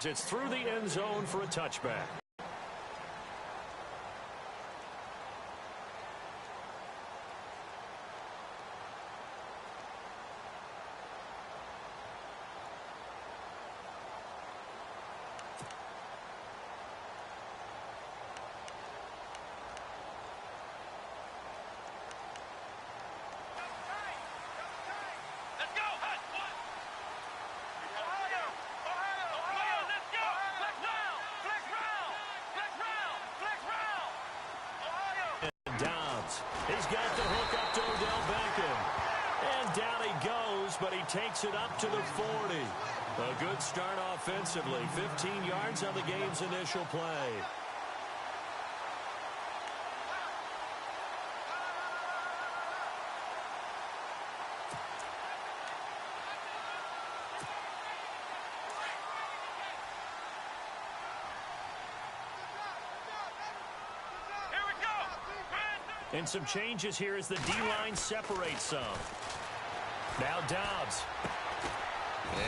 It's through the end zone for a touchback. He's got the hook up to Odell Beckham. And down he goes, but he takes it up to the 40. A good start offensively. 15 yards on the game's initial play. And some changes here as the D-line separates some. Now Dobbs.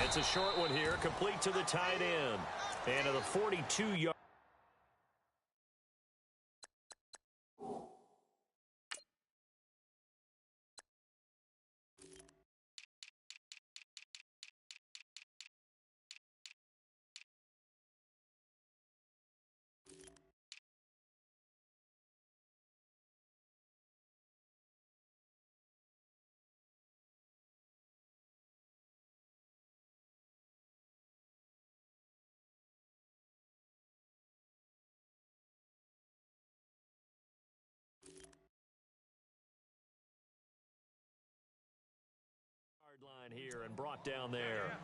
It's a short one here, complete to the tight end. And to the 42-yard. Line here and brought down there.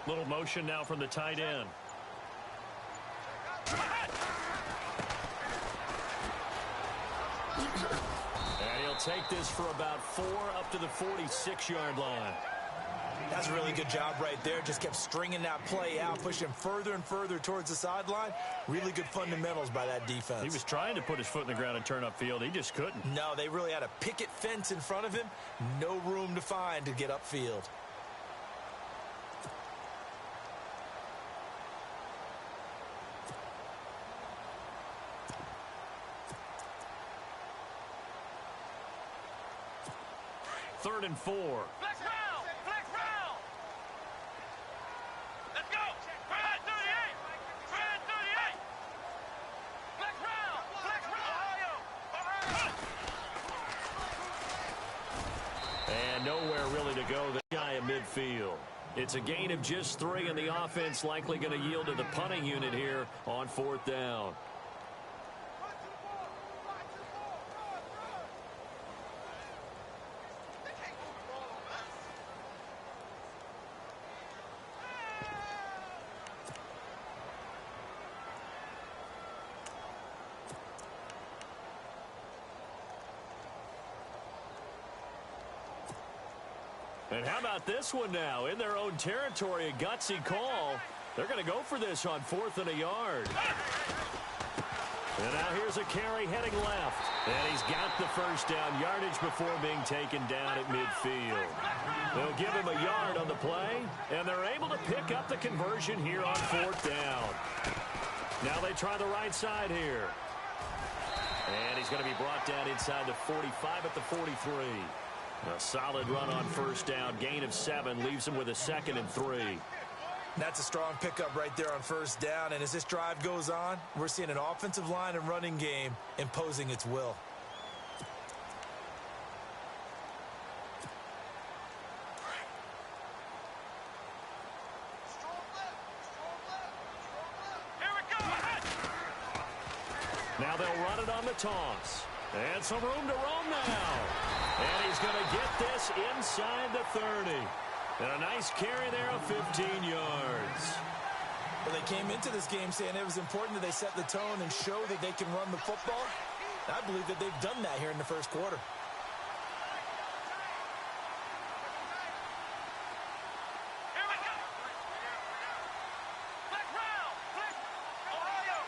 Little motion now from the tight end. And he'll take this for about 4 up to the 46-yard line. That's a really good job right there. Just kept stringing that play out, pushing further and further towards the sideline. Really good fundamentals by that defense. He was trying to put his foot in the ground and turn upfield. He just couldn't. No, they really had a picket fence in front of him. No room to find to get upfield. Third and 4. Flex round! Flex round! Let's go! Fred 38! Fred 38! Flex round! Flex round! Ohio! And nowhere really to go. The guy in midfield. It's a gain of just 3, and the offense likely going to yield to the punting unit here on 4th down. And how about this one now? In their own territory, a gutsy call. They're going to go for this on 4th and a yard. And now here's a carry heading left. And he's got the first down yardage before being taken down at midfield. They'll give him a yard on the play, and they're able to pick up the conversion here on 4th down. Now they try the right side here. And he's going to be brought down inside the 45 at the 43. A solid run on 1st down. Gain of 7 leaves him with a 2nd and 3. That's a strong pickup right there on 1st down. And as this drive goes on, we're seeing an offensive line and running game imposing its will. Now they'll run it on the toss. And some room to roam now. And he's going to get this inside the 30. And a nice carry there of 15 yards. Well, they came into this game saying it was important that they set the tone and show that they can run the football. I believe that they've done that here in the first quarter. Here we go. Flex round. Flex. Ohio.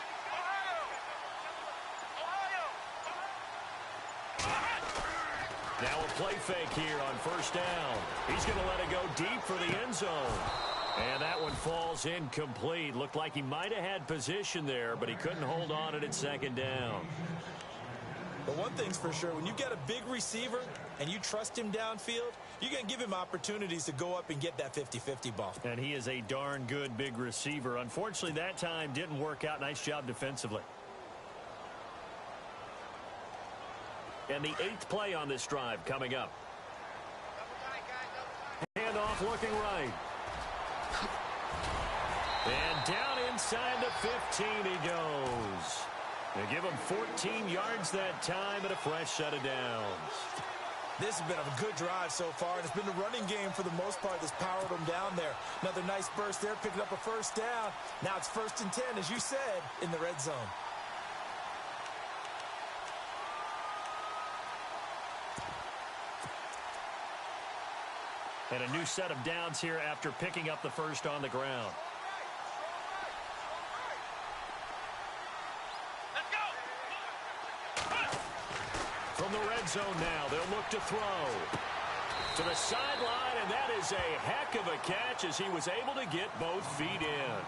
Ohio. Now a play fake here on first down. He's going to let it go deep for the end zone. And that one falls incomplete. Looked like he might have had position there, but he couldn't hold on at second down. But one thing's for sure, when you've got a big receiver and you trust him downfield, you're going to give him opportunities to go up and get that 50-50 ball. And he is a darn good big receiver. Unfortunately, that time didn't work out. Nice job defensively. And the 8th play on this drive coming up. Handoff looking right. And down inside the 15 he goes. They give him 14 yards that time and a fresh set of downs. This has been a good drive so far, and it's been the running game for the most part that's powered them down there. Another nice burst there, picking up a first down. Now it's 1st and 10, as you said, in the red zone. And a new set of downs here after picking up the first on the ground. Let's go. From the red zone now, they'll look to throw. To the sideline, and that is a heck of a catch as he was able to get both feet in.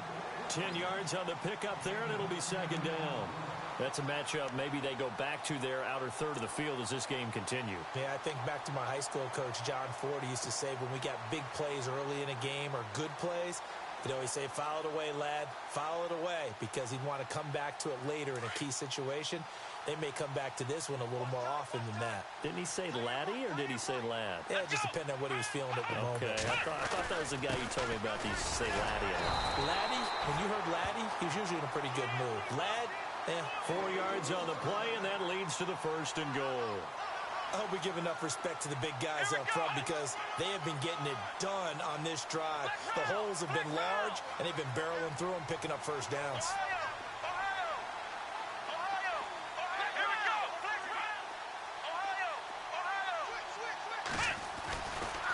10 yards on the pickup there, and it'll be second down. That's a matchup maybe they go back to their outer third of the field as this game continues. Yeah, I think back to my high school coach, John Ford. He used to say when we got big plays early in a game or good plays, he'd always say, foul it away, lad, foul it away, because he'd want to come back to it later in a key situation. They may come back to this one a little more often than that. Didn't he say laddie or did he say lad? Yeah, it just depended on what he was feeling at the moment. Okay, I thought that was the guy you told me about. He used to say laddie a lot. Laddie, when you heard laddie, he was usually in a pretty good mood. Lad, 4 yards on the play, and that leads to the 1st and goal. I hope we give enough respect to the big guys up front because they have been getting it done on this drive. The holes have been large, and they've been barreling through them, picking up first downs.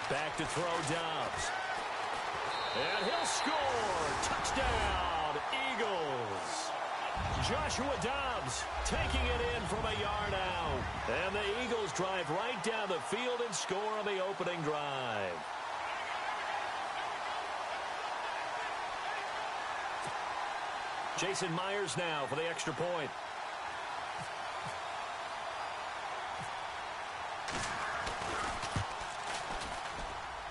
Back to throw Dobbs. And he'll score. Touchdown, Eagles. Joshua Dobbs taking it in from a yard out. And the Eagles drive right down the field and score on the opening drive. Jason Myers now for the extra point.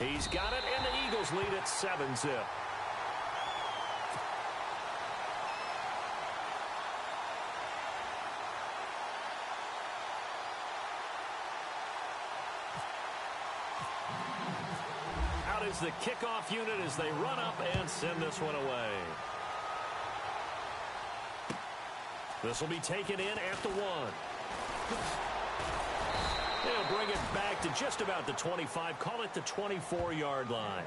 He's got it, and the Eagles lead at 7-zip. Out is the kickoff unit as they run up and send this one away. This will be taken in at the 1. They'll bring it back to just about the 25. Call it the 24-yard line.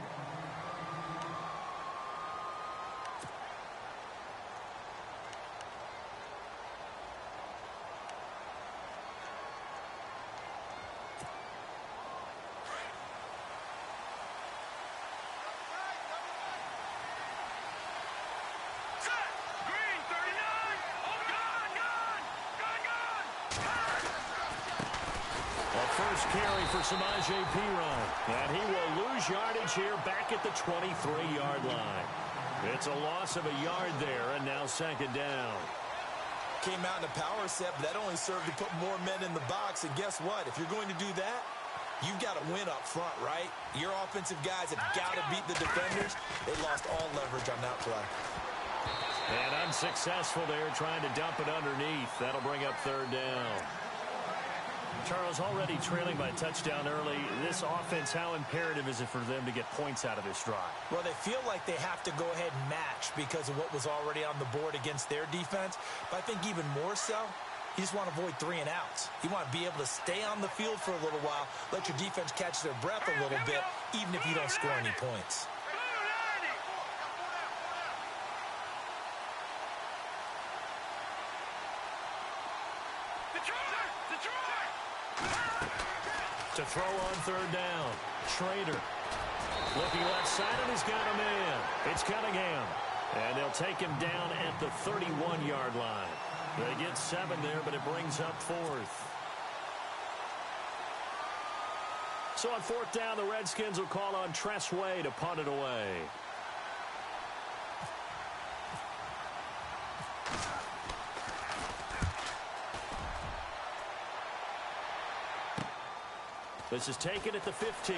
First carry for Samaje Perine. And he will lose yardage here back at the 23-yard line. It's a loss of a yard there, and now second down. Came out in a power set, but that only served to put more men in the box. And guess what? If you're going to do that, you've got to win up front, right? Your offensive guys have got to beat the defenders. They lost all leverage on that play. And unsuccessful there, trying to dump it underneath. That'll bring up third down. Charles, already trailing by a touchdown early. This offense, how imperative is it for them to get points out of this drive? Well, they feel like they have to go ahead and match because of what was already on the board against their defense. But I think even more so, you just want to avoid 3 and outs. You want to be able to stay on the field for a little while, let your defense catch their breath a little bit, even if you don't score any points. To throw on third down. Schrader. Looking left side, and he's got a man. It's Cunningham. And they'll take him down at the 31-yard line. They get 7 there, but it brings up 4th. So on 4th down, the Redskins will call on Tressway to punt it away. This is taken at the 15.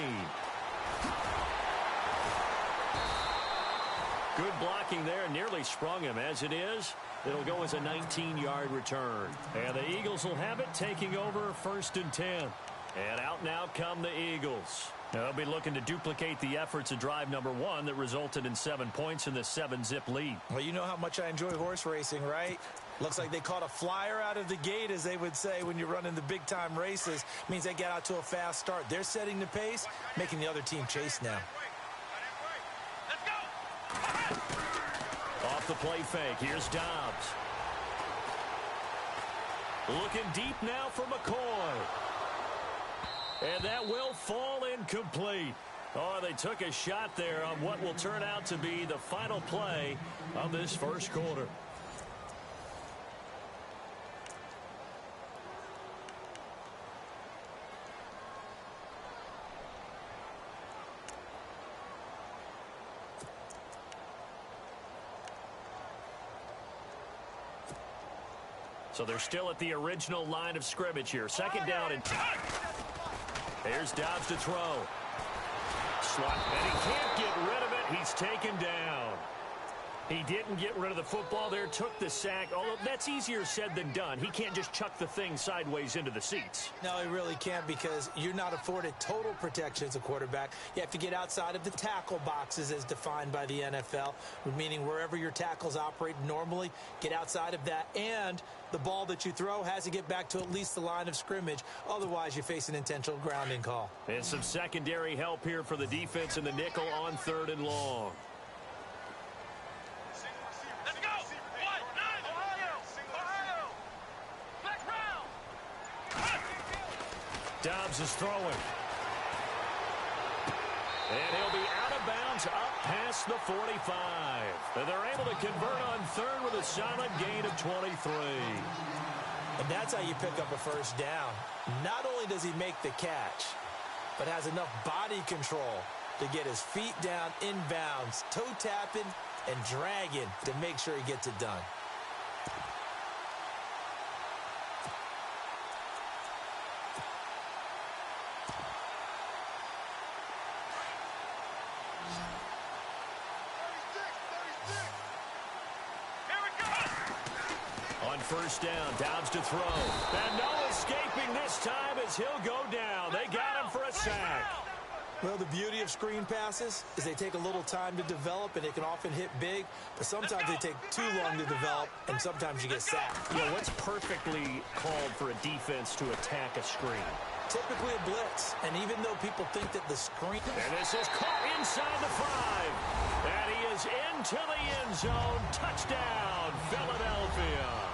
Good blocking there. Nearly sprung him. As it is, it'll go as a 19-yard return. And the Eagles will have it, taking over 1st and 10. And out now come the Eagles. They'll be looking to duplicate the efforts of drive number 1 that resulted in 7 points in the 7-zip lead. Well, you know how much I enjoy horse racing, right? Looks like they caught a flyer out of the gate, as they would say when you're running the big-time races. Means they get out to a fast start. They're setting the pace, making the other team chase now. Off the play fake. Here's Dobbs. Looking deep now for McCoy. And that will fall incomplete. Oh, they took a shot there on what will turn out to be the final play of this first quarter. So they're still at the original line of scrimmage here. 2nd down and there's Dobbs to throw. Slot, and he can't get rid of it. He's taken down. He didn't get rid of the football there, took the sack. Although that's easier said than done. He can't just chuck the thing sideways into the seats. No, he really can't, because you're not afforded total protection as a quarterback. You have to get outside of the tackle boxes as defined by the NFL, meaning wherever your tackles operate normally, get outside of that. And the ball that you throw has to get back to at least the line of scrimmage. Otherwise, you face an intentional grounding call. And some secondary help here for the defense in the nickel on 3rd and long. Dobbs is throwing. And he'll be out of bounds up past the 45. And they're able to convert on 3rd with a solid gain of 23. And that's how you pick up a first down. Not only does he make the catch, but has enough body control to get his feet down inbounds, toe tapping and dragging to make sure he gets it done. First down, Dobbs to throw. And no escaping this time as he'll go down. They got him for a sack. Well, the beauty of screen passes is they take a little time to develop, and they can often hit big, but sometimes they take too long to develop, and sometimes you get sacked. You know, what's perfectly called for a defense to attack a screen? Typically a blitz, and even though people think that the screen... And this is caught inside the 5. And he is into the end zone. Touchdown, Philadelphia.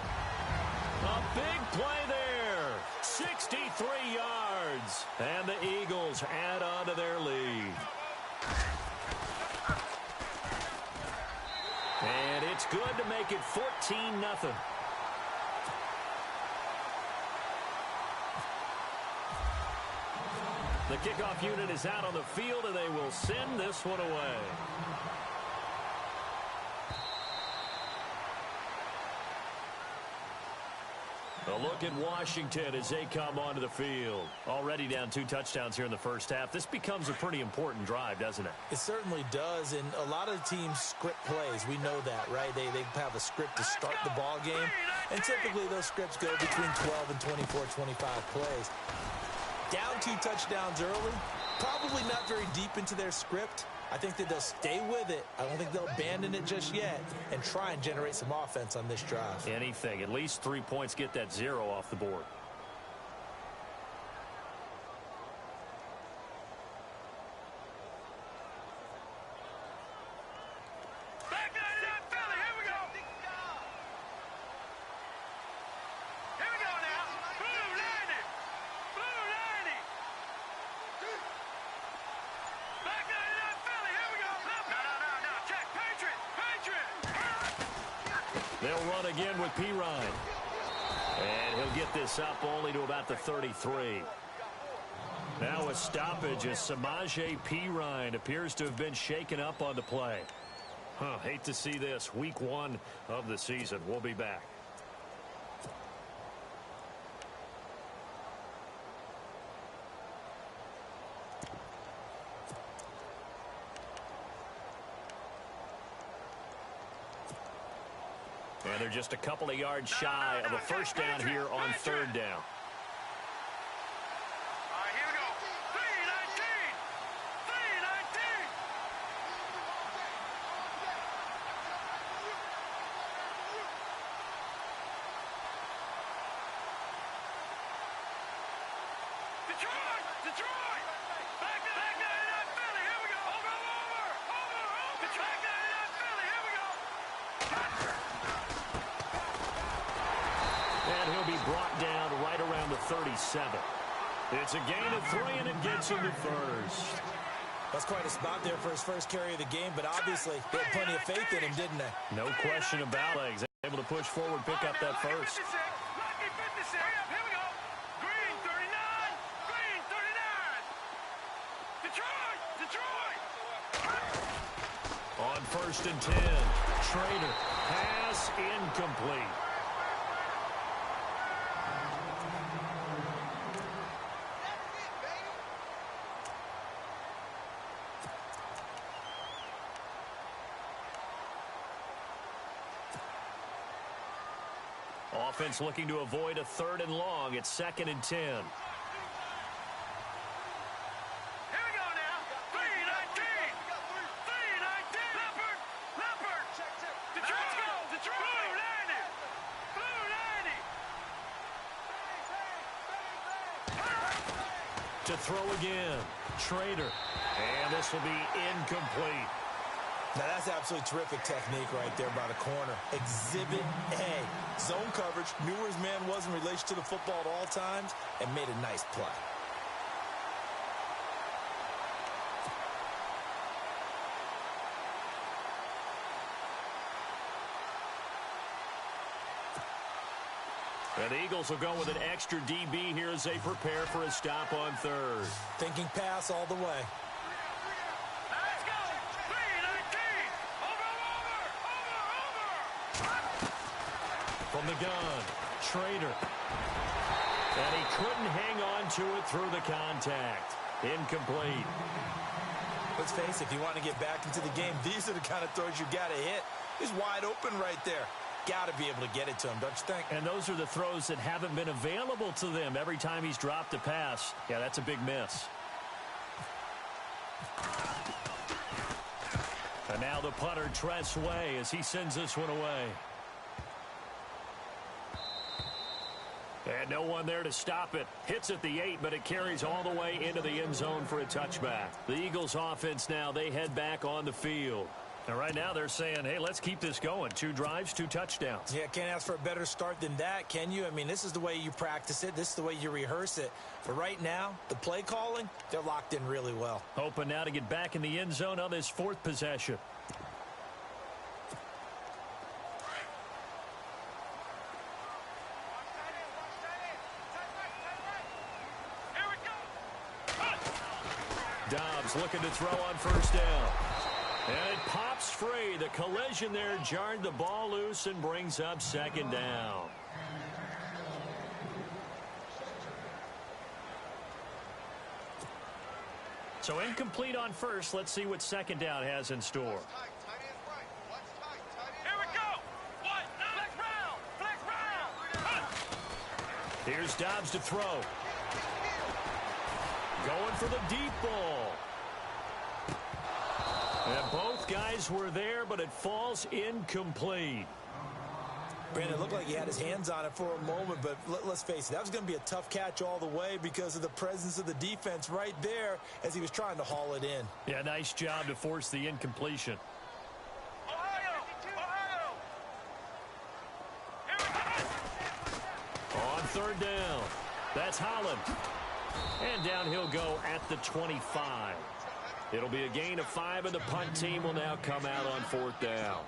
A big play there. 63 yards. And the Eagles add on to their lead. And it's good to make it 14-0. The kickoff unit is out on the field, and they will send this one away. A look at Washington as they come onto the field. Already down 2 touchdowns here in the first half. This becomes a pretty important drive, doesn't it? It certainly does, and a lot of teams script plays. We know that, right? They have a script to start the ball game, and typically those scripts go between 12 and 24, 25 plays. Down 2 touchdowns early, probably not very deep into their script. I think that they'll stay with it. I don't think they'll abandon it just yet and try and generate some offense on this drive. Anything. At least 3 points, get that 0 off the board. Here we go now. They'll run again with Pirine. And he'll get this up only to about the 33. Now a stoppage as Samaje Pirine appears to have been shaken up on the play. Hate to see this. Week 1 of the season. We'll be back. And they're just a couple of yards shy of a first down here on third down. All right, here we go. 3-19. 3-19. Detroit! Detroit! Back to Philly. Here we go. Over. Back to Philly. Here we go. And he'll be brought down right around the 37. It's a gain of 3, and it gets him to first. That's quite a spot there for his first carry of the game, but obviously they had plenty of faith in him, didn't they? No question about it. Able to push forward, pick up that first. Lucky 56. Here we go. Green 39. Green 39. Detroit. On first and 10, Trader. Pass incomplete. Offense looking to avoid a 3rd and long. It's 2nd and 10. Here we go now. 3-19. 3-19. Leopard. Detroit. Blue 90. To throw again. Trader. And this will be incomplete. Now, that's absolutely terrific technique right there by the corner. Exhibit A. Zone coverage, knew where his man was in relation to the football at all times, and made a nice play. And the Eagles will go with an extra DB here as they prepare for a stop on 3rd. Thinking pass all the way. Let's go. 3-19. Over. From the gun, Trader. And he couldn't hang on to it through the contact. Incomplete. Let's face it, if you want to get back into the game, these are the kind of throws you got to hit. He's wide open right there. Got to be able to get it to him, don't you think? And those are the throws that haven't been available to them every time he's dropped a pass. Yeah, that's a big miss. And now the punter, Tress Way, as he sends this one away. And no one there to stop it. Hits at the 8, but it carries all the way into the end zone for a touchback. The Eagles offense now, they head back on the field. And right now they're saying, hey, let's keep this going. 2 drives, 2 touchdowns. Yeah, can't ask for a better start than that, can you? I mean, this is the way you practice it. This is the way you rehearse it. But right now, the play calling, they're locked in really well. Hoping now to get back in the end zone on this 4th possession. Here we go. Dobbs looking to throw on first down. And it pops free. The collision there jarred the ball loose and brings up 2nd down. So incomplete on first. Let's see what 2nd down has in store. Here we go. What? Flex round. Here's Dobbs to throw. Going for the deep ball. And both guys were there, but it falls incomplete. Brandon, it looked like he had his hands on it for a moment, but let's face it, that was going to be a tough catch all the way because of the presence of the defense right there as he was trying to haul it in. Yeah, nice job to force the incompletion. Ohio. Here we go. On 3rd down, that's Holland. And down he'll go at the 25. It'll be a gain of 5, and the punt team will now come out on 4th down.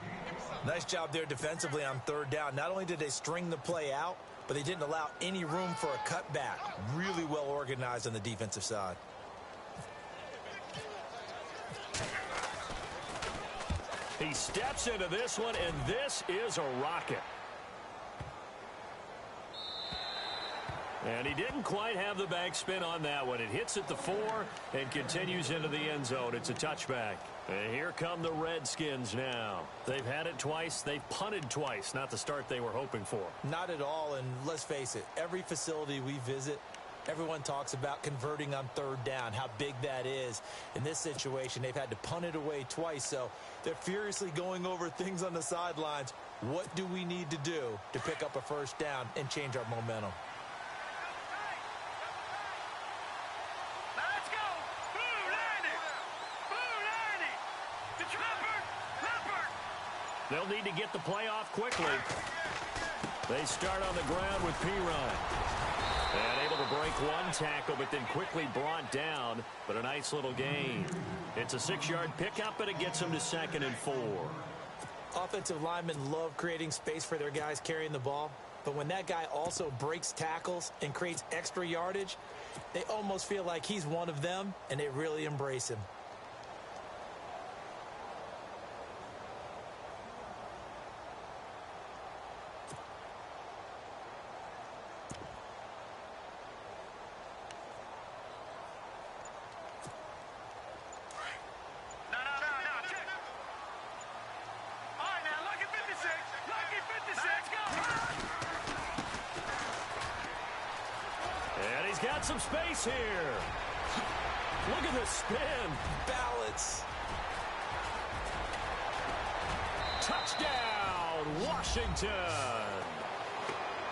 Nice job there defensively on third down. Not only did they string the play out, but they didn't allow any room for a cutback. Really well organized on the defensive side. He steps into this one, and this is a rocket. And he didn't quite have the back spin on that one. It hits at the 4 and continues into the end zone. It's a touchback. And here come the Redskins now. They've had it twice. They've punted twice. Not the start they were hoping for. Not at all, and let's face it, every facility we visit, everyone talks about converting on third down, how big that is. In this situation, they've had to punt it away twice, so they're furiously going over things on the sidelines. What do we need to do to pick up a first down and change our momentum? Let's go! Blue 90! Blue 90! It's Leopard! Leopard! They'll need to get the play off quickly. They start on the ground with Pirine. And able to break one tackle, but then quickly brought down. But a nice little gain. It's a 6-yard pickup, and it gets them to 2nd and 4. Offensive linemen love creating space for their guys carrying the ball. But when that guy also breaks tackles and creates extra yardage, they almost feel like he's one of them, and they really embrace him. No. Check. All right, now, lucky 56. Lucky 56. Go. And he's got some space here. Look at the spin. Balance. Touchdown, Washington.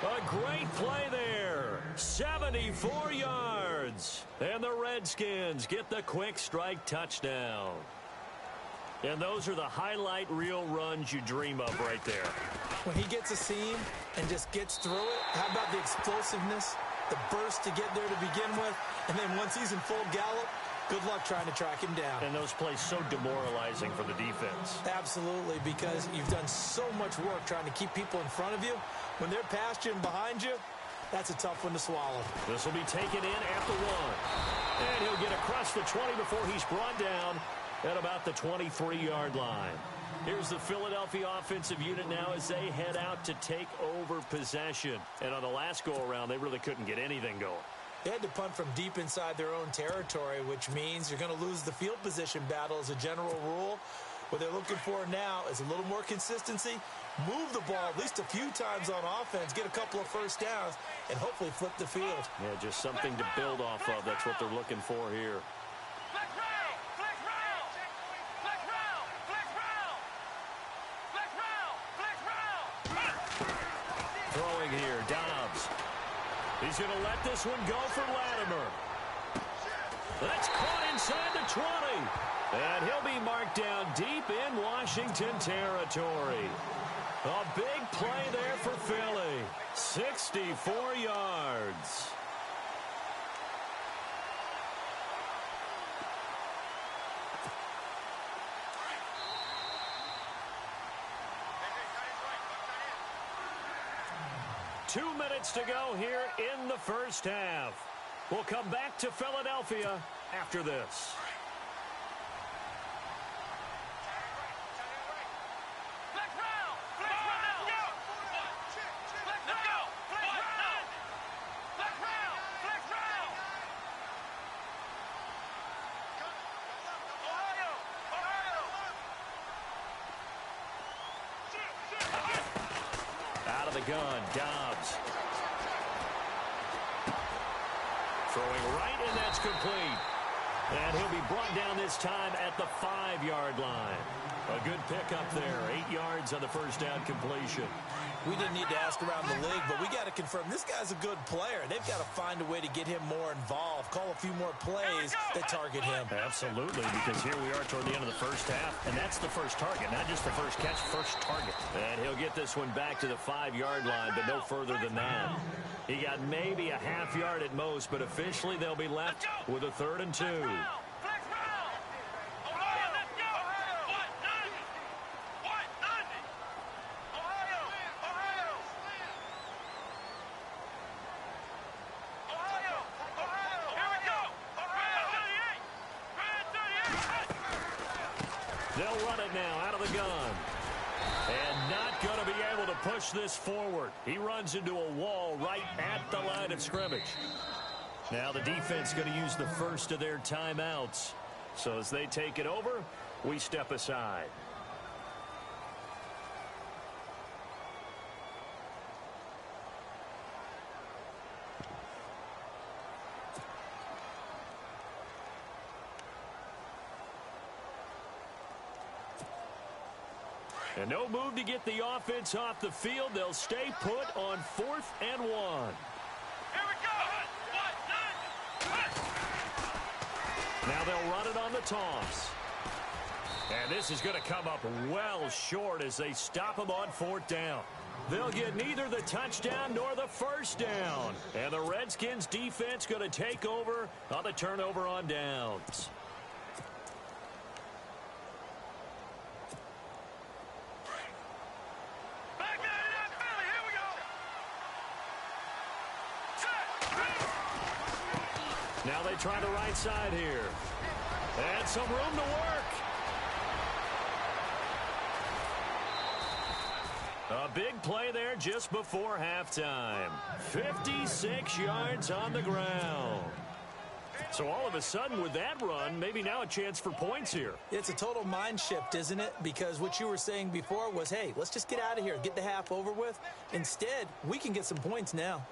A great play there. 74 yards. And the Redskins get the quick strike touchdown. And those are the highlight reel runs you dream of right there. When he gets a seam and just gets through it, how about the explosiveness, the burst to get there to begin with, and then once he's in full gallop, good luck trying to track him down. And those plays so demoralizing for the defense. Absolutely, because you've done so much work trying to keep people in front of you. When they're past you and behind you, that's a tough one to swallow. This will be taken in after 1. And he'll get across the 20 before he's brought down at about the 23-yard line. Here's the Philadelphia offensive unit now as they head out to take over possession. And on the last go-around, they really couldn't get anything going. They had to punt from deep inside their own territory, which means you're going to lose the field position battle as a general rule. What they're looking for now is a little more consistency, move the ball at least a few times on offense, get a couple of first downs, and hopefully flip the field. Yeah, just something to build off of. That's what they're looking for here. Flex round! Flex round! Flex round! Flex round! Flex round! Flex round! Throwing here, Dobbs. He's going to let this one go for Latimer. That's caught inside the 20. And he'll be marked down deep in Washington territory. A big play there for Philly. 64 yards. Two minutes to go here in the first half. We'll come back to Philadelphia after this. Flex round! Flex round! Let's go! Flex round! Flex round! Flex round! Ohio! Out of the gun, Dobbs. Throwing right, and that's complete. And he'll be brought down this time at the 5-yard line. A good pickup there. 8 yards on the first down completion. We didn't need to ask around the league, but we got to confirm this guy's a good player. They've got to find a way to get him more involved, call a few more plays that target him. Absolutely, because here we are toward the end of the first half, and that's the first target, not just the first catch, first target. And he'll get this one back to the 5-yard line, but no further than that. He got maybe a half yard at most, but officially they'll be left with a 3rd and 2. They'll run it now out of the gun. And not going to be able to push this forward. He runs into a wall right at the line of scrimmage. Now the defense going to use the first of their timeouts. So as they take it over, we step aside. And no move to get the offense off the field. They'll stay put on 4th and 1. Here we go. Now they'll run it on the toss. And this is going to come up well short as they stop him on 4th down. They'll get neither the touchdown nor the first down. And the Redskins defense going to take over on the turnover on downs. Now they try the right side here. And some room to work. A big play there just before halftime. 56 yards on the ground. So all of a sudden with that run, maybe now a chance for points here. It's a total mind shift, isn't it? Because what you were saying before was, hey, let's just get out of here, get the half over with. Instead, we can get some points now.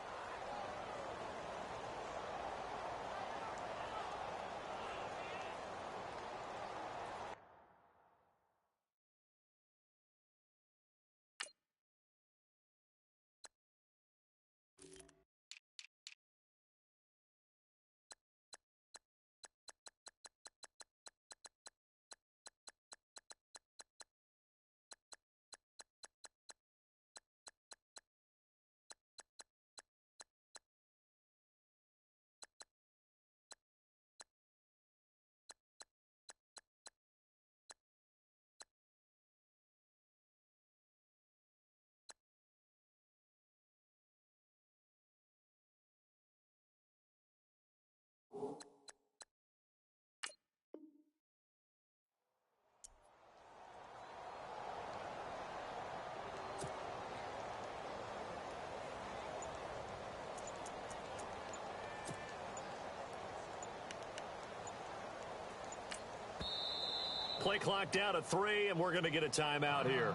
Play clock down to 3, and we're going to get a timeout here.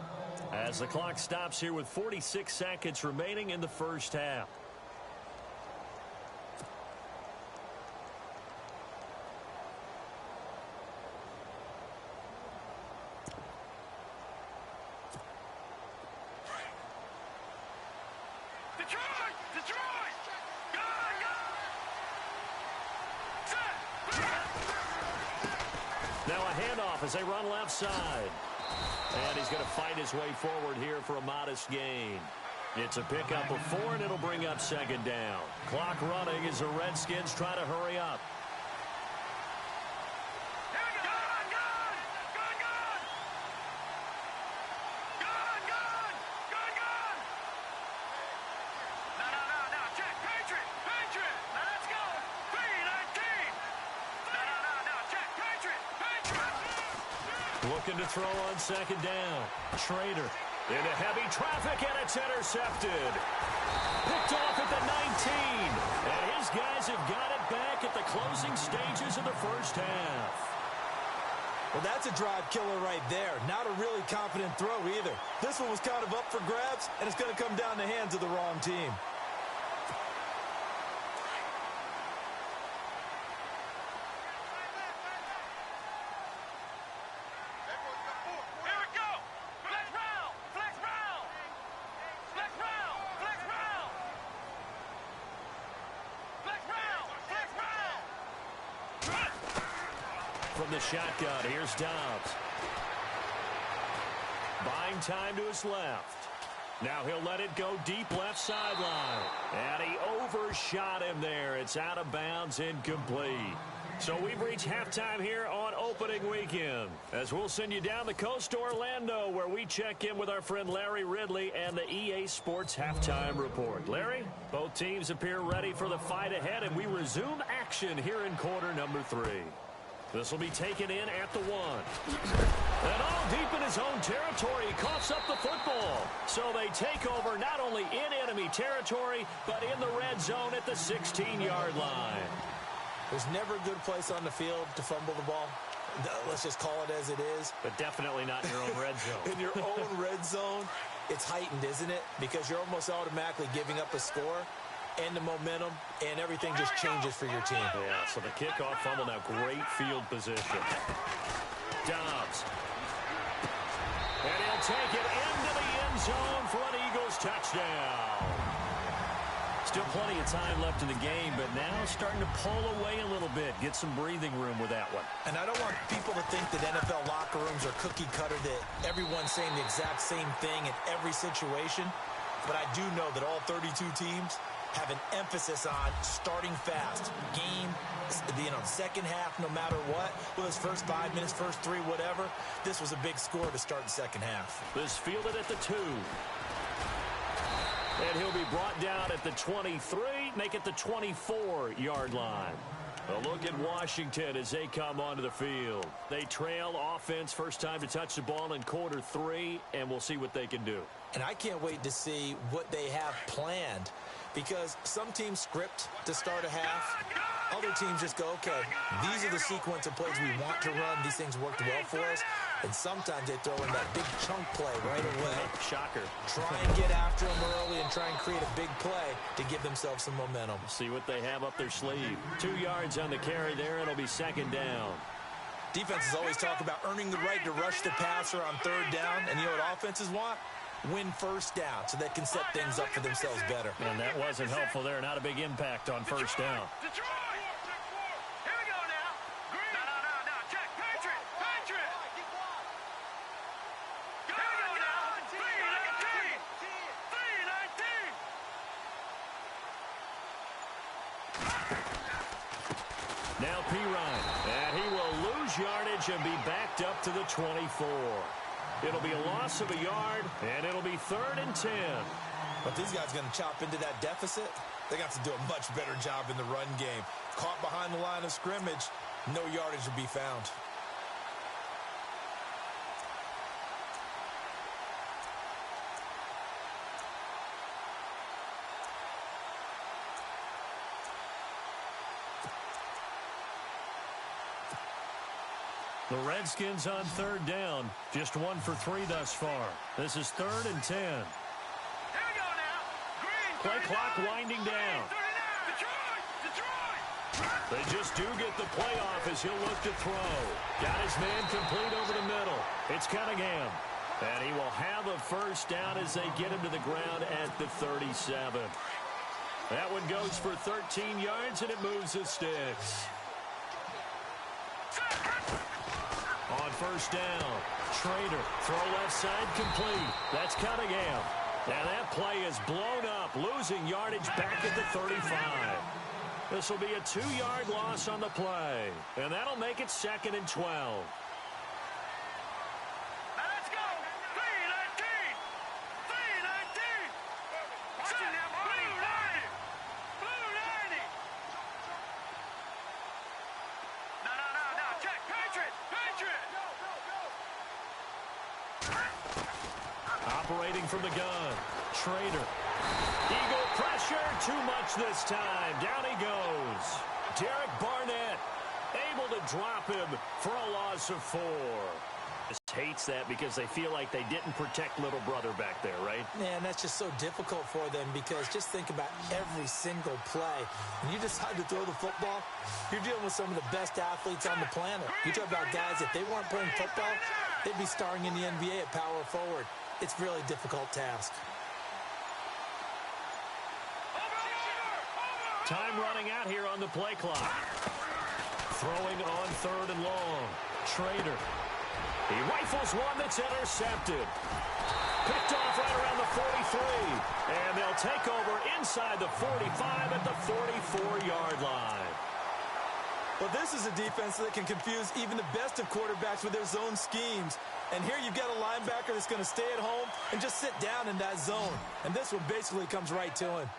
As the clock stops here with 46 seconds remaining in the first half. Now a handoff as they run left side. And he's going to fight his way forward here for a modest gain. It's a pickup of 4, and it'll bring up 2nd down. Clock running as the Redskins try to hurry up. Looking to throw on 2nd down. Schrader into heavy traffic, and it's intercepted. Picked off at the 19. And his guys have got it back at the closing stages of the first half. Well, that's a drive killer right there. Not a really confident throw either. This one was kind of up for grabs, and it's going to come down the hands of the wrong team. From the shotgun, here's Dobbs. Buying time to his left. Now he'll let it go deep left sideline. And he overshot him there. It's out of bounds, incomplete. So we've reached halftime here on opening weekend. As we'll send you down the coast to Orlando, where we check in with our friend Larry Ridley and the EA Sports Halftime Report. Larry, both teams appear ready for the fight ahead, and we resume action here in quarter number 3. This will be taken in at the 1. And all deep in his own territory, he coughs up the football. So they take over not only in enemy territory, but in the red zone at the 16-yard line. There's never a good place on the field to fumble the ball. Let's just call it as it is. But definitely not in your own red zone. In your own red zone, it's heightened, isn't it? Because you're almost automatically giving up a score and the momentum, and everything just changes for your team. Yeah, so the kickoff fumble now, great field position. Dobbs. And he'll take it into the end zone for an Eagles touchdown. Still plenty of time left in the game, but now starting to pull away a little bit. Get some breathing room with that one. And I don't want people to think that NFL locker rooms are cookie cutter, that everyone's saying the exact same thing in every situation. But I do know that all 32 teams have an emphasis on starting fast. Game, second half, no matter what. Well, his first 5 minutes, first 3, whatever. This was a big score to start the second half. This fielded at the 2. And he'll be brought down at the 23, make it the 24-yard line. A look at Washington as they come onto the field. They trail offense, first time to touch the ball in quarter 3, and we'll see what they can do. And I can't wait to see what they have planned, because some teams script to start a half. Other teams just go, okay, these are the sequence of plays we want to run. These things worked well for us. And sometimes they throw in that big chunk play right away. Shocker. Try and get after them early and try and create a big play to give themselves some momentum. See what they have up their sleeve. 2 yards on the carry there. It'll be second down. Defenses always talk about earning the right to rush the passer on third down. And you know what offenses want? Win first down so they can set things up for themselves better. And that wasn't helpful there. Not a big impact on first down. Detroit! Here we go now. Green. No. Check. Patriot. Here we go now. 3-19. 3-19. Now Pirine. And he will lose yardage and be backed up to the 24. It'll be a loss of a yard, and it'll be 3rd and 10. But these guys going to chop into that deficit? They got to do a much better job in the run game. Caught behind the line of scrimmage, no yardage to be found. The Redskins on 3rd down. Just 1 for 3 thus far. This is 3rd and 10. Here we go now. Green. Play clock winding down. 39. Detroit. They just do get the playoff as he'll look to throw. Got his man complete over the middle. It's Cunningham. And he will have a first down as they get him to the ground at the 37. That one goes for 13 yards, and it moves the sticks. On first down, Schrader, throw left side complete. That's Cunningham. And that play is blown up, losing yardage back at the 35. This will be a 2-yard loss on the play. And that'll make it 2nd and 12. Now let's go. 3-19. 3-19. Watching them. Blue 90. Blue 90. No. Check. Patriot. Operating from the gun, Schrader. Eagle pressure, too much this time. Down he goes. Derek Barnett able to drop him for a loss of 4. Just hates that because they feel like they didn't protect little brother back there, right? Man, that's just so difficult for them, because just think about every single play. When you decide to throw the football, you're dealing with some of the best athletes on the planet. You talk about guys, if they weren't playing football, they'd be starring in the NBA at power forward. It's a really difficult task. Time running out here on the play clock. Throwing on 3rd and long. Schrader. He rifles one that's intercepted. Picked off right around the 43. And they'll take over inside the 45 at the 44-yard line. Well, this is a defense that can confuse even the best of quarterbacks with their zone schemes. And here you've got a linebacker that's going to stay at home and just sit down in that zone. And this one basically comes right to him.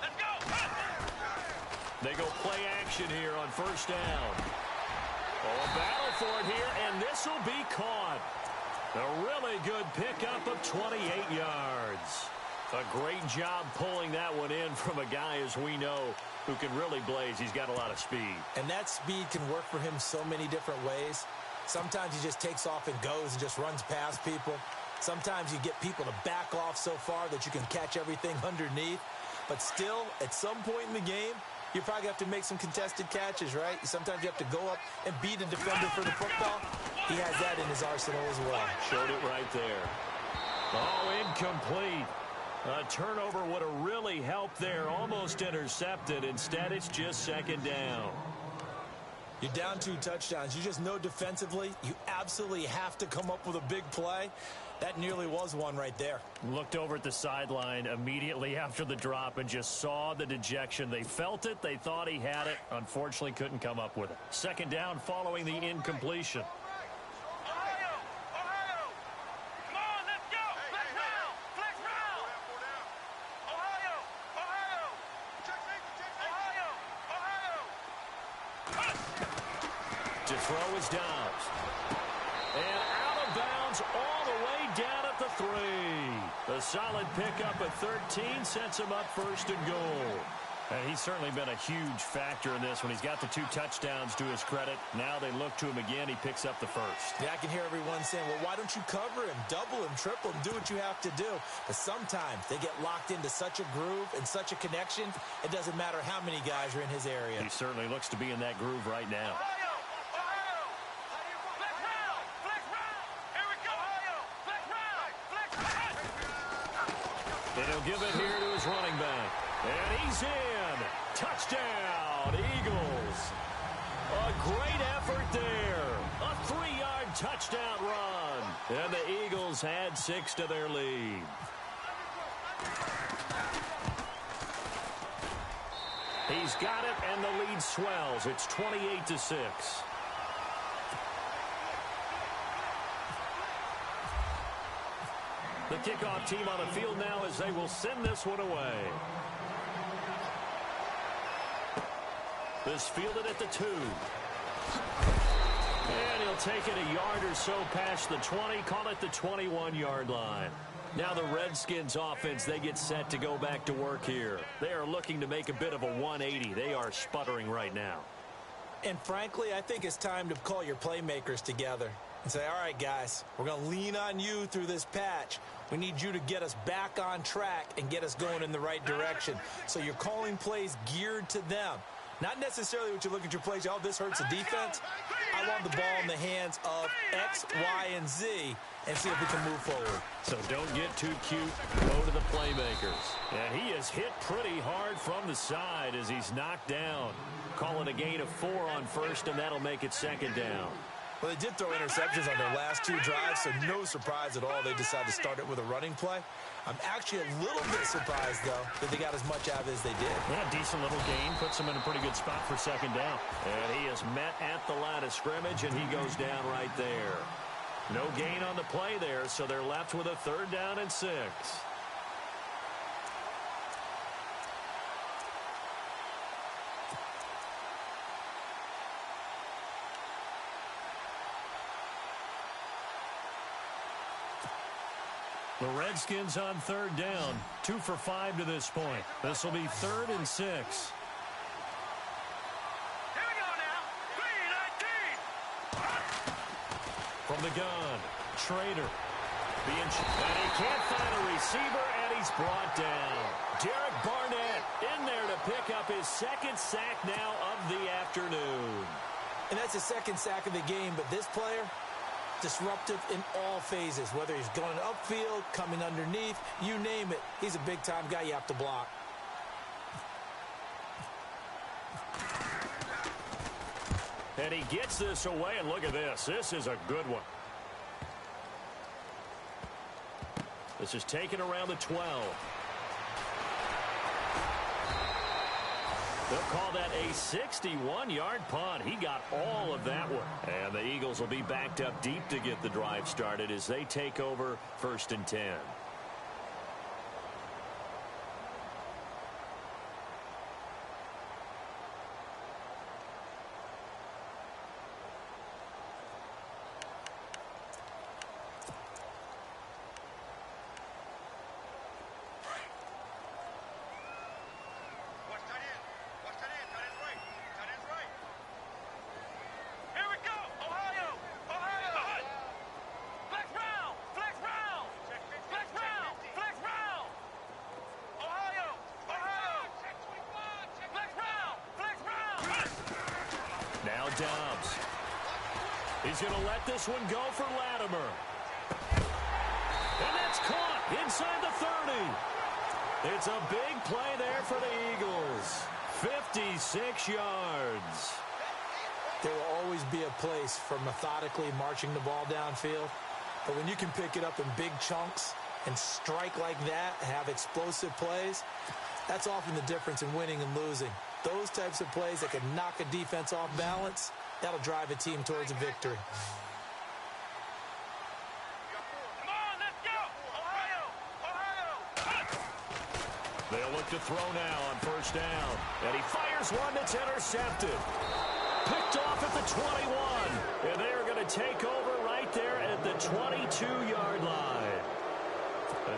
Let's go. They go play action here on first down. Oh, a battle for it here, and this will be caught. A really good pickup of 28 yards. A great job pulling that one in from a guy, as we know, who can really blaze. He's got a lot of speed. And that speed can work for him so many different ways. Sometimes he just takes off and goes and just runs past people. Sometimes you get people to back off so far that you can catch everything underneath. But still, at some point in the game, you probably have to make some contested catches, right? Sometimes you have to go up and beat a defender for the football. He has that in his arsenal as well. Showed it right there. Oh, incomplete. A turnover would have really helped there. Almost intercepted. Instead, it's just second down. You're down 2 touchdowns. You just know defensively you absolutely have to come up with a big play. That nearly was one right there. Looked over at the sideline immediately after the drop and just saw the dejection. They felt it. They thought he had it. Unfortunately, couldn't come up with it. Second down following the incompletion. To throw is Dobbs. And out of bounds all the way down at the 3. A solid pickup at 13 sets him up first and goal. And he's certainly been a huge factor in this one. He's got the 2 touchdowns to his credit. Now they look to him again. He picks up the first. Yeah, I can hear everyone saying, well, why don't you cover him, double him, triple him, do what you have to do. But sometimes they get locked into such a groove and such a connection, it doesn't matter how many guys are in his area. He certainly looks to be in that groove right now. And he'll give it here to his running back. And he's in. Touchdown, Eagles. A great effort there. A 3-yard touchdown run. And the Eagles add 6 to their lead. He's got it, and the lead swells. It's 28-6. The kickoff team on the field now as they will send this one away. This fielded at the 2. And he'll take it a yard or so past the 20, call it the 21-yard line. Now the Redskins offense, they get set to go back to work here. They are looking to make a bit of a 180. They are sputtering right now. And frankly, I think it's time to call your playmakers together and say, all right, guys, we're going to lean on you through this patch. We need you to get us back on track and get us going in the right direction. So you're calling plays geared to them. Not necessarily what you look at your plays, oh, this hurts the defense. I want the ball in the hands of X, Y, and Z and see if we can move forward. So don't get too cute. Go to the playmakers. And he is hit pretty hard from the side as he's knocked down. Call it a gain of 4 on first, and that'll make it second down. Well, they did throw interceptions on their last 2 drives, so no surprise at all they decided to start it with a running play. I'm actually a little bit surprised, though, that they got as much out of it as they did. Yeah, decent little gain. Puts him in a pretty good spot for second down. And he is met at the line of scrimmage, and he goes down right there. No gain on the play there, so they're left with a 3rd down and 6. The Redskins on 3rd down. 2 for 5 to this point. This will be 3rd and 6. Here we go now. 3-19. From the gun, Schrader. And he can't find a receiver, and he's brought down. Derek Barnett in there to pick up his 2nd sack now of the afternoon. And that's the 2nd sack of the game, but this player, disruptive in all phases, whether he's going upfield, coming underneath, you name it. He's a big-time guy you have to block. And he gets this away, and look at this. This is a good one. This is taken around the 12. They'll call that a 61-yard punt. He got all of that one. And the Eagles will be backed up deep to get the drive started as they take over 1st and 10. Dobbs. He's going to let this one go for Latimer. And that's caught inside the 30. It's a big play there for the Eagles. 56 yards. There will always be a place for methodically marching the ball downfield. But when you can pick it up in big chunks and strike like that, have explosive plays, that's often the difference in winning and losing. Those types of plays that can knock a defense off balance, that'll drive a team towards a victory. Come on, let's go! Ohio! Ohio! They'll look to throw now on first down. And he fires one that's intercepted. Picked off at the 21. And they are going to take over right there at the 22-yard line.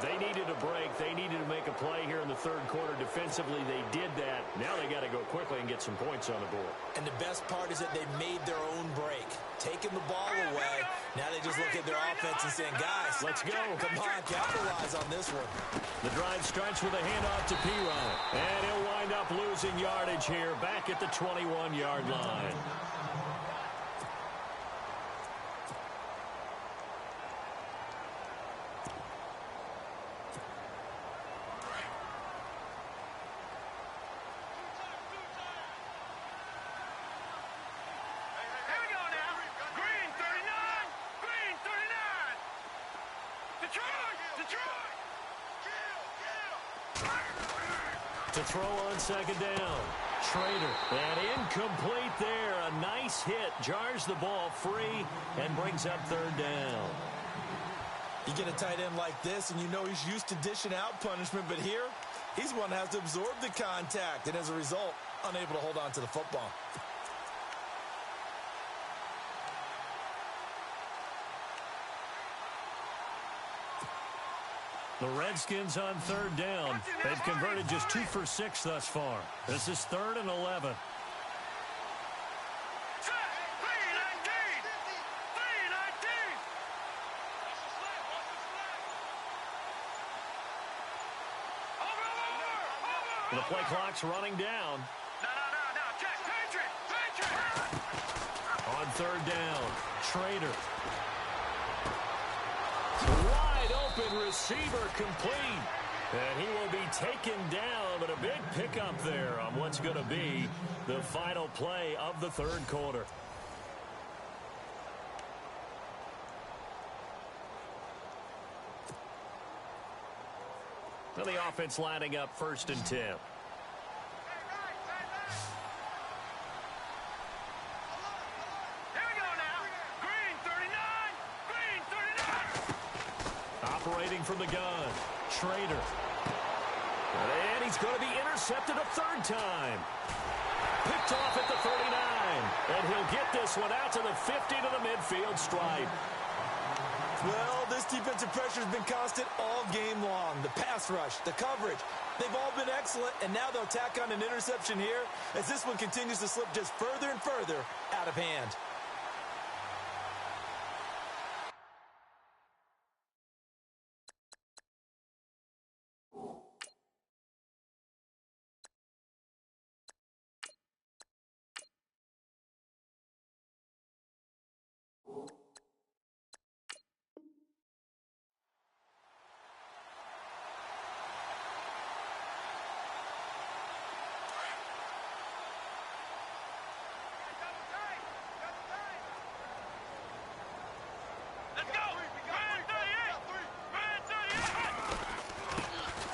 They needed a break. They needed to make a play here in the third quarter. Defensively, they did that. Now they got to go quickly and get some points on the board. And the best part is that they made their own break. Taking the ball away. Now they just look at their offense and saying, guys, let's go. Come on, capitalize on this one. The drive starts with a handoff to P-Ryan. And he'll wind up losing yardage here back at the 21-yard line. To throw on second down. Schrader. And incomplete there. A nice hit. Jars the ball free and brings up third down. You get a tight end like this, and you know he's used to dishing out punishment, but here, he's one that has to absorb the contact, and as a result, unable to hold on to the football. The Redskins on third down. They've converted just 2 for 6 thus far. This is 3rd and 11. The play clock's running down. On third down, Schrader. Wide open receiver complete. And he will be taken down, but a big pickup there on what's going to be the final play of the third quarter. So the offense lining up 1st and 10. Operating from the gun, Schrader. And he's going to be intercepted a 3rd time. Picked off at the 39. And he'll get this one out to the 50 to the midfield stripe. Well, this defensive pressure has been constant all game long. The pass rush, the coverage, they've all been excellent, and now they'll tack on an interception here as this one continues to slip just further and further out of hand.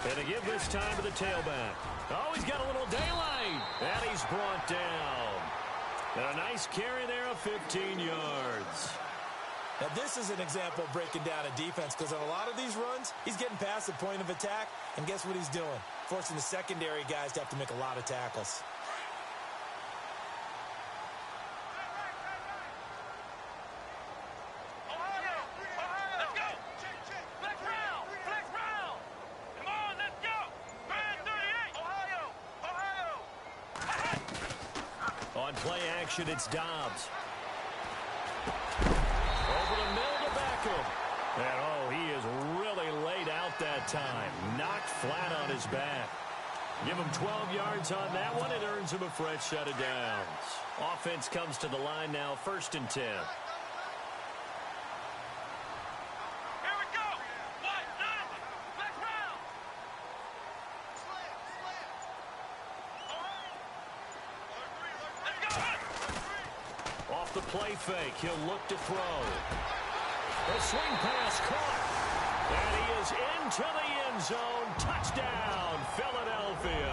And to give this time to the tailback. Oh, he's got a little daylight. And he's brought down. And a nice carry there of 15 yards. Now, this is an example of breaking down a defense because on a lot of these runs, he's getting past the point of attack. And guess what he's doing? Forcing the secondary guys to have to make a lot of tackles. It's Dobbs. Over the middle to Beckham. And, oh, he is really laid out that time. Knocked flat on his back. Give him 12 yards on that one. It earns him a fresh set of downs. Offense comes to the line now, 1st and 10. Here we go. What? Now. Let's round. Let's go. Off the play fake, he'll look to throw. The swing pass caught. And he is into the end zone. Touchdown, Philadelphia.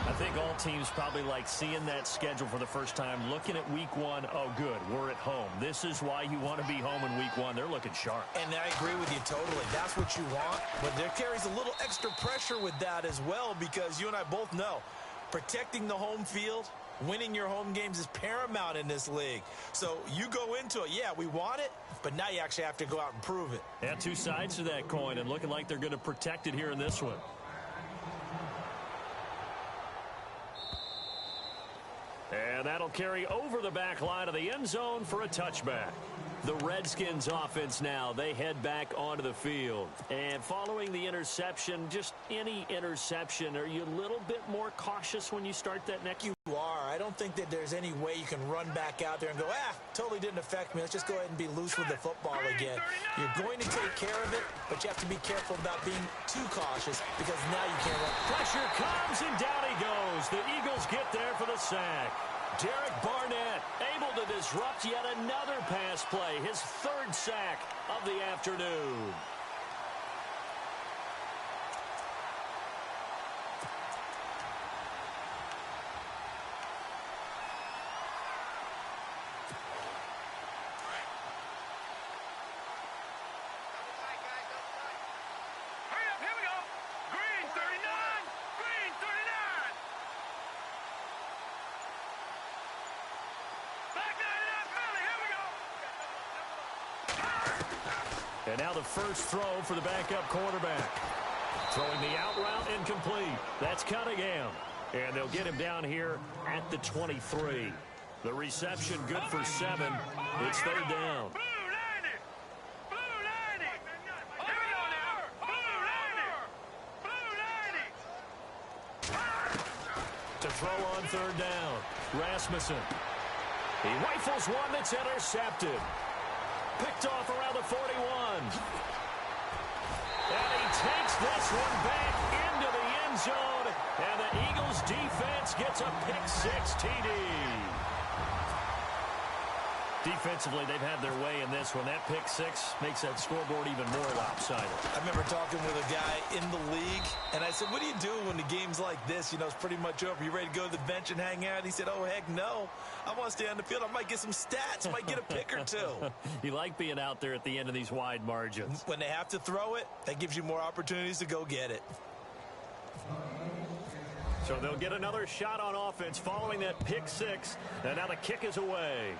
I think all teams probably like seeing that schedule for the first time, looking at week 1. Oh, good, we're at home. This is why you want to be home in week 1. They're looking sharp. And I agree with you totally. That's what you want. But there carries a little extra pressure with that as well, because you and I both know protecting the home field, winning your home games is paramount in this league. So you go into it, yeah, we want it, but now you actually have to go out and prove it. Yeah, two sides to that coin, and looking like they're going to protect it here in this one. And that'll carry over the back line of the end zone for a touchback. The Redskins offense now, they head back onto the field. And following the interception, just any interception, are you a little bit more cautious when you start that next? You are. I don't think that there's any way you can run back out there and go, totally didn't affect me. Let's just go ahead and be loose with the football again. You're going to take care of it, but you have to be careful about being too cautious, because now you can't run. Pressure comes, and down he goes. The Eagles get there for the sack. Derek Barnett able to disrupt yet another pass play, his 3rd sack of the afternoon. Hurry up. Here we go. Green 39. Green 39. Back 99 Philly. Here we go. And now the first throw for the backup quarterback. Throwing the out route incomplete. That's Cunningham. And they'll get him down here at the 23. The reception good for 7. It's 3rd down. Blue 90. Blue 90. Here we go now. Blue 90. Blue 90. To throw on 3rd down. Rasmussen. He rifles one that's intercepted. Picked off around the 41. And he takes this one back into the end zone. And the Eagles defense gets a pick-6 TD. Defensively, they've had their way in this one. That pick-6 makes that scoreboard even more lopsided. I remember talking with a guy in the league, and I said, what do you do when the game's like this? You know, it's pretty much over. You ready to go to the bench and hang out? He said, oh, heck no. I want to stay on the field. I might get some stats. Might get a pick or two. You like being out there at the end of these wide margins. When they have to throw it, that gives you more opportunities to go get it. So they'll get another shot on offense following that pick-6. And now the kick is away.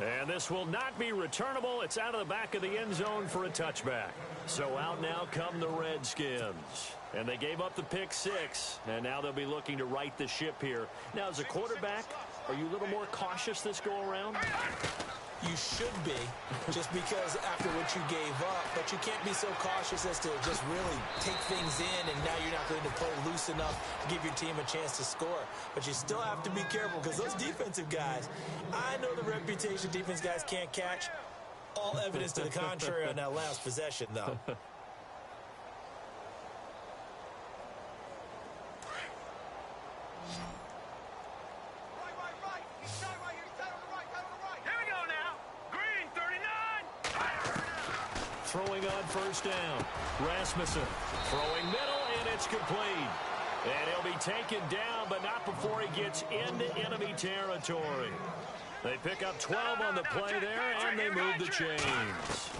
And this will not be returnable. It's out of the back of the end zone for a touchback. So out now come the Redskins. And they gave up the pick-6. And now they'll be looking to right the ship here. Now, as a quarterback, are you a little more cautious this go-around? You should be, just because after what you gave up. But you can't be so cautious as to just really take things in, and now you're not going to play loose enough to give your team a chance to score. But you still have to be careful, because those defensive guys, I know the reputation defense guys can't catch. All evidence to the contrary on that last possession, though. Throwing on 1st down. Rasmussen throwing middle, and it's complete. And he'll be taken down, but not before he gets into enemy territory. They pick up 12 on the play there, and they move the chains.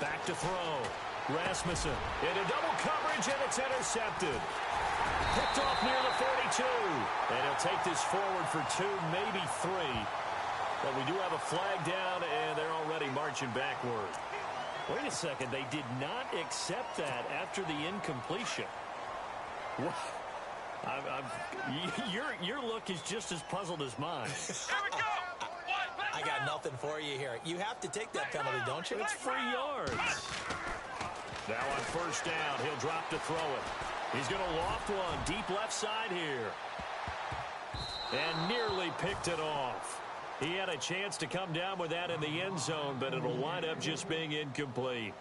Back to throw. Rasmussen into double coverage, and it's intercepted. Picked off near the 42. And he'll take this forward for 2, maybe 3. But we do have a flag down, and they're already marching backward. Wait a second. They did not accept that after the incompletion. Your look is just as puzzled as mine. I got nothing for you here. You have to take that penalty, don't you? It's 3 yards. Now on first down, he'll drop to throw it. He's going to loft one deep left side here. And nearly picked it off. He had a chance to come down with that in the end zone, but it'll wind up just being incomplete.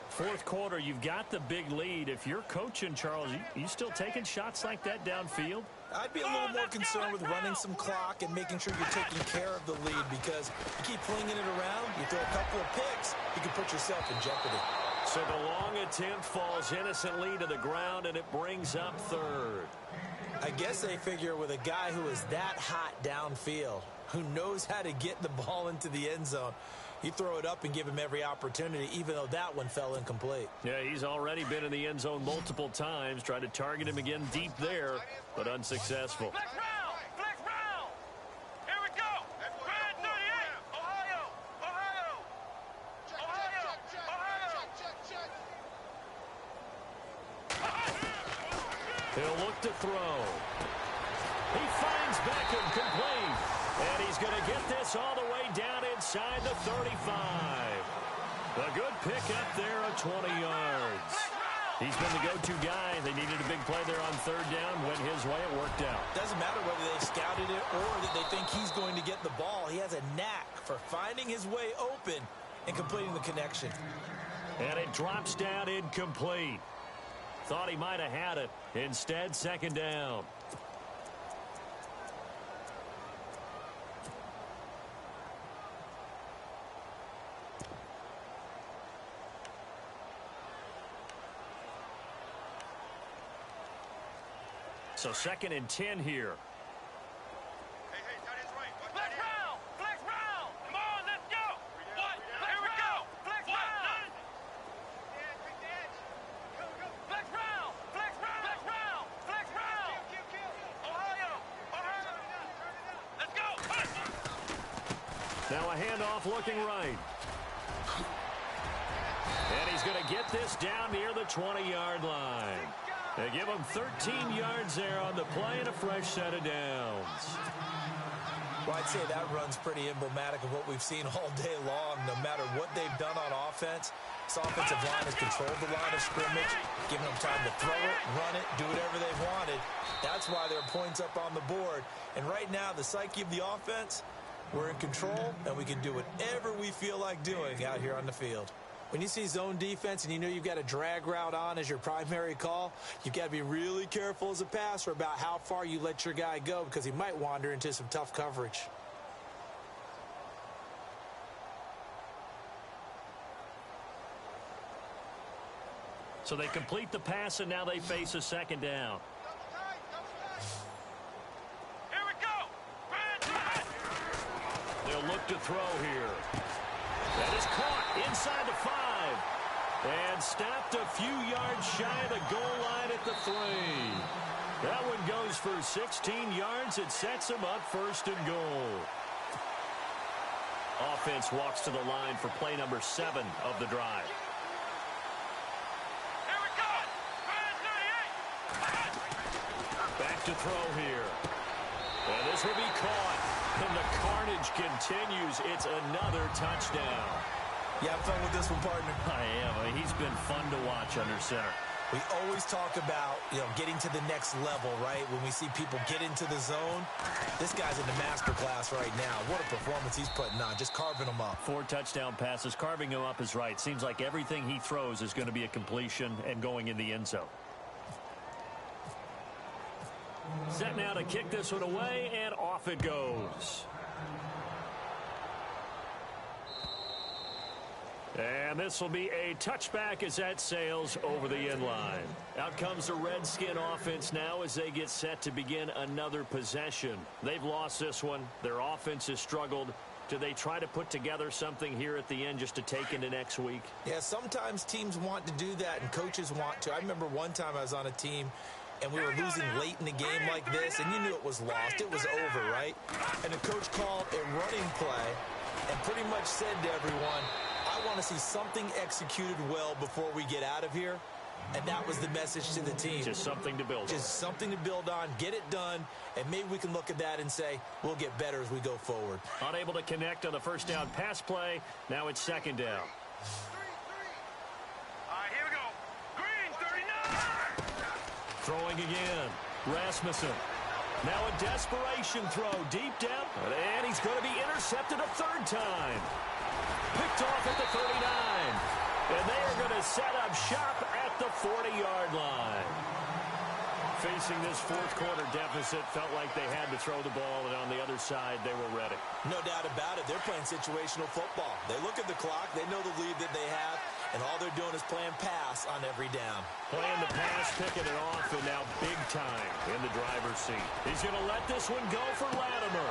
Fourth quarter, you've got the big lead. If you're coaching, Charles, you still taking shots like that downfield? I'd be a little more concerned with running some clock and making sure you're taking care of the lead, because you keep flinging it around, you throw a couple of picks, you can put yourself in jeopardy. So the long attempt falls innocently to the ground, and it brings up third. I guess they figure with a guy who is that hot downfield, who knows how to get the ball into the end zone, you throw it up and give him every opportunity, even though that one fell incomplete. Yeah, he's already been in the end zone multiple times, tried to target him again deep there, but unsuccessful. Flex round! Flex round! Here we go! Red 38! Ohio! Ohio! Ohio! He'll look to throw. He finds Beckham complete. And he's going to get this all the way down inside the 35. A good pick up there at 20 yards. He's been the go-to guy. They needed a big play there on third down. Went his way. It worked out. Doesn't matter whether they scouted it or that they think he's going to get the ball. He has a knack for finding his way open and completing the connection. And it drops down incomplete. Thought he might have had it. Instead, second down. So 2nd and 10 here. Hey, that is right. Flex round! Flex round! Come on, let's go! What? Here we go! Flex round! Flex round! Flex round! Flex round! Flex round! Ohio! Ohio! Let's go! Now a handoff looking right. And he's going to get this down near the 20-yard line. They give him 13 yards there on the play and a fresh set of downs. Well, I'd say that run's pretty emblematic of what we've seen all day long. No matter what they've done on offense, this offensive line has controlled the line of scrimmage, giving them time to throw it, run it, do whatever they've wanted. That's why there are points up on the board. And right now, the psyche of the offense, we're in control, and we can do whatever we feel like doing out here on the field. When you see zone defense and you know you've got a drag route on as your primary call, you've got to be really careful as a passer about how far you let your guy go, because he might wander into some tough coverage. So they complete the pass, and now they face a second down. Here we go! They'll look to throw here. That is caught inside the 5. And stopped a few yards shy of the goal line at the 3. That one goes for 16 yards. It sets him up 1st and goal. Offense walks to the line for play number 7 of the drive. Here we go! Red 38! Back to throw here. And this will be caught. And the carnage continues. It's another touchdown. You have fun with this one, partner? I am. I mean, he's been fun to watch under center. We always talk about, getting to the next level, right? When we see people get into the zone, this guy's in the master class right now. What a performance he's putting on, just carving them up. 4 touchdown passes. Carving him up is right. Seems like everything he throws is going to be a completion and going in the end zone. Set now to kick this one away, and off it goes. And this will be a touchback as that sails over the end line. Out comes the Redskin offense now as they get set to begin another possession. They've lost this one. Their offense has struggled. Do they try to put together something here at the end just to take into next week? Yeah, sometimes teams want to do that and coaches want to. I remember one time I was on a team and we were losing late in the game like this, and you knew it was lost. It was over, right? And the coach called a running play and pretty much said to everyone, I want to see something executed well before we get out of here. And that was the message to the team. Just something to build on. Just something to build on, get it done, and maybe we can look at that and say, we'll get better as we go forward. Unable to connect on the first down pass play. Now it's second down. Throwing again. Rasmussen. Now a desperation throw deep down. And he's going to be intercepted a third time. Picked off at the 39. And they are going to set up shop at the 40-yard line. Facing this fourth quarter deficit, felt like they had to throw the ball, and on the other side, they were ready. No doubt about it. They're playing situational football. They look at the clock. They know the lead that they have, and all they're doing is playing pass on every down. Playing the pass, picking it off, and now big time in the driver's seat. He's going to let this one go for Latimer.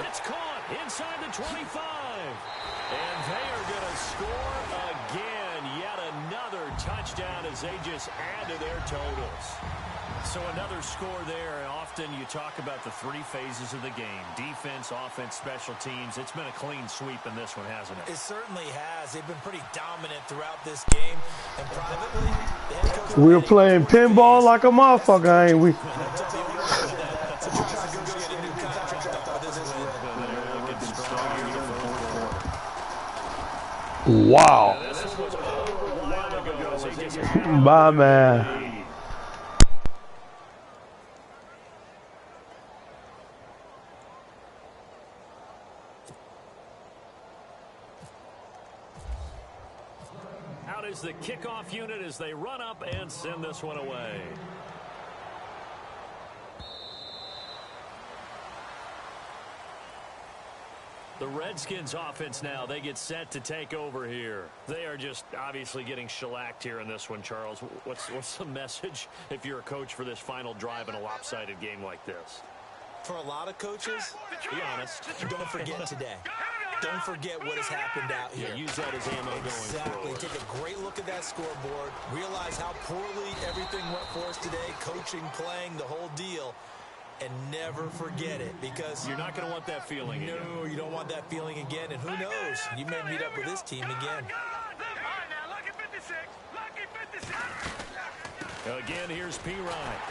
It's caught inside the 25. And they are going to score again. Yet another touchdown as they just add to their totals. So another score there. Often you talk about the three phases of the game. Defense, offense, special teams. It's been a clean sweep in this one, hasn't it? It certainly has. They've been pretty dominant throughout this game. And privately, the head coach... We're playing pinball like a motherfucker, ain't we? Wow. Bye, man. Out is the kickoff unit as they run up and send this one away. The Redskins offense now, they get set to take over here. They are just obviously getting shellacked here in this one, Charles. What's the message if you're a coach for this final drive in a lopsided game like this? For a lot of coaches, Be honest. don't forget today. Don't forget what has happened out here. Yeah, use that as ammo going Exactly. forward. Take a great look at that scoreboard. Realize how poorly everything went for us today. Coaching, playing, the whole deal. And never forget it, because You're not going to want that feeling again. no, you don't want that feeling again. And who knows? You may meet up with this team again. Again, here's P. Ryan.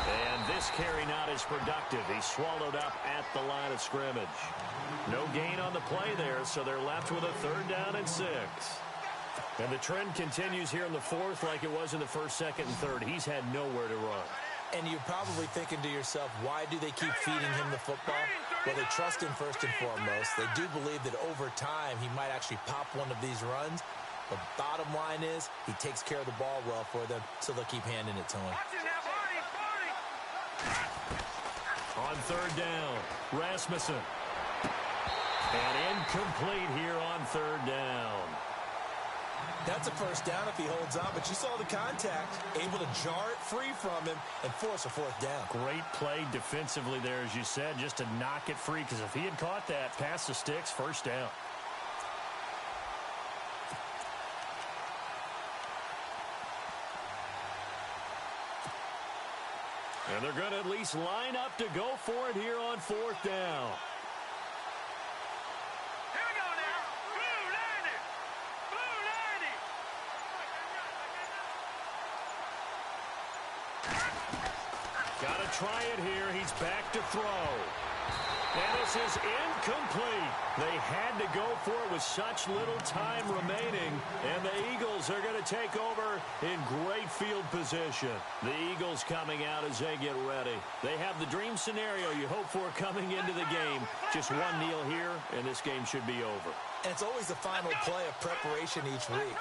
And this carry not as productive. He's swallowed up at the line of scrimmage. No gain on the play there, so they're left with a 3rd down and 6. And the trend continues here in the fourth like it was in the first, second, and third. He's had nowhere to run. And you're probably thinking to yourself, why do they keep feeding him the football? Well, they trust him first and foremost. They do believe that over time he might actually pop one of these runs. The bottom line is he takes care of the ball well for them, so they'll keep handing it to him. On 3rd down, Rasmussen. And incomplete here on 3rd down. That's a first down if he holds on, but you saw the contact, able to jar it free from him and force a 4th down. Great play defensively there, as you said, just to knock it free, because if he had caught that, past the sticks, first down. And they're going to at least line up to go for it here on 4th down. Got to try it here. He's back to throw. And this is incomplete. They had to go for it with such little time remaining. And the Eagles are going to take over in great field position. The Eagles coming out as they get ready. They have the dream scenario you hope for coming into the game. Just one kneel here, and this game should be over. And it's always the final play of preparation each week.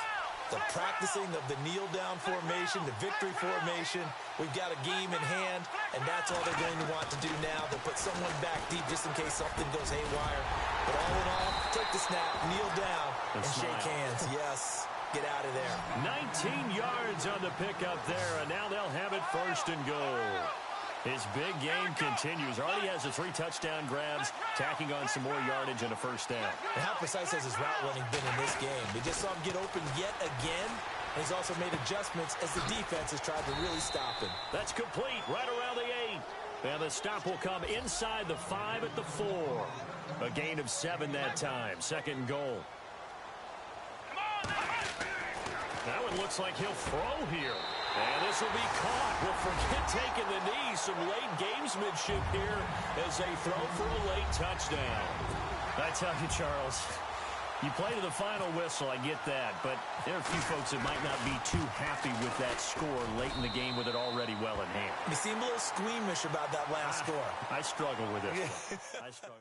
The practicing of the kneel-down formation, the victory formation. We've got a game in hand, and that's all they're going to want to do now. They'll put someone back deep just in case something goes haywire. But all in all, take the snap, kneel down, and shake hands. Yes, get out of there. 19 yards on the pickup there, and now they'll have it 1st and goal. His big game continues. Already has the 3 touchdown grabs, tacking on some more yardage and a 1st down. And how precise has his route running been in this game? We just saw him get open yet again. And he's also made adjustments as the defense has tried to really stop him. That's complete right around the 8. And the stop will come inside the 5 at the 4. A gain of 7 that time. 2nd and goal. Now it looks like he'll throw here. And this will be caught. Well, forget taking the knee. Some late gamesmanship here as they throw for a late touchdown. I tell you, Charles, You play to the final whistle, I get that, but there are a few folks that might not be too happy with that score late in the game with it already well in hand. You seem a little squeamish about that last score. I struggle with this one. I struggle.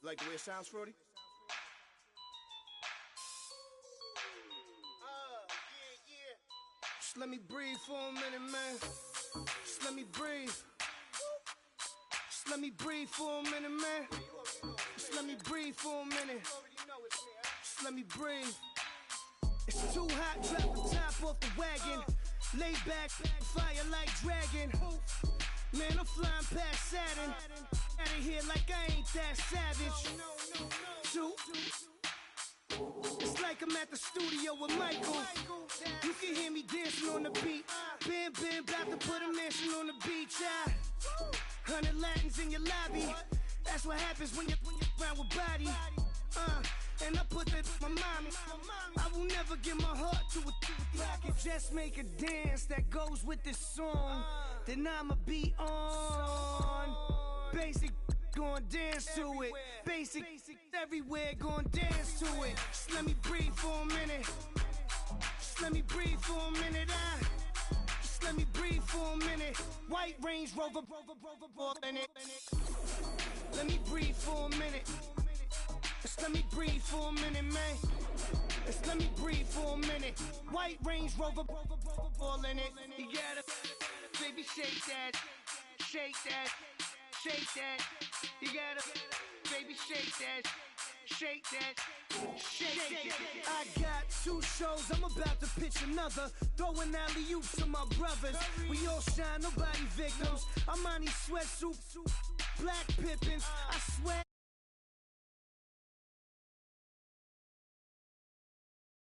Like the way it sounds, Frody? Just let me breathe for a minute, man. Just let me breathe. Just let me breathe for a minute, man. Just let me breathe for a minute. Just let me breathe. It's too hot, drop the top off the wagon. Lay back, fire like dragon. Man, I'm flying past Saturn. Out of here like I ain't that savage. Two. It's like I'm at the studio with Michael. You can hear me dancing on the beat. Bam, bam, about to put a mansion on the beach. 100 Latins in your lobby. That's what happens when you're around with body. And I put that in my mommy. I will never give my heart to a I can just make a dance that goes with this song. Then I'ma be on. Basic, gon' dance to it. Basic, everywhere, gon' dance to it. Just let me breathe for a minute. Just let me breathe for a minute. Just let me breathe for a minute. White Range Rover, in it. Let me breathe for a minute. Just let me breathe for a minute, man. Just let me breathe for a minute. White Range Rover, all in it. You gotta, baby, shake that, shake that, shake that. You gotta, baby, shake that, shake that, shake that. I got 2 shows, I'm about to pitch another. Throwing alley-oops to my brothers. We all shine, nobody victims. I'm on these sweatsuits, black Pippins. I swear.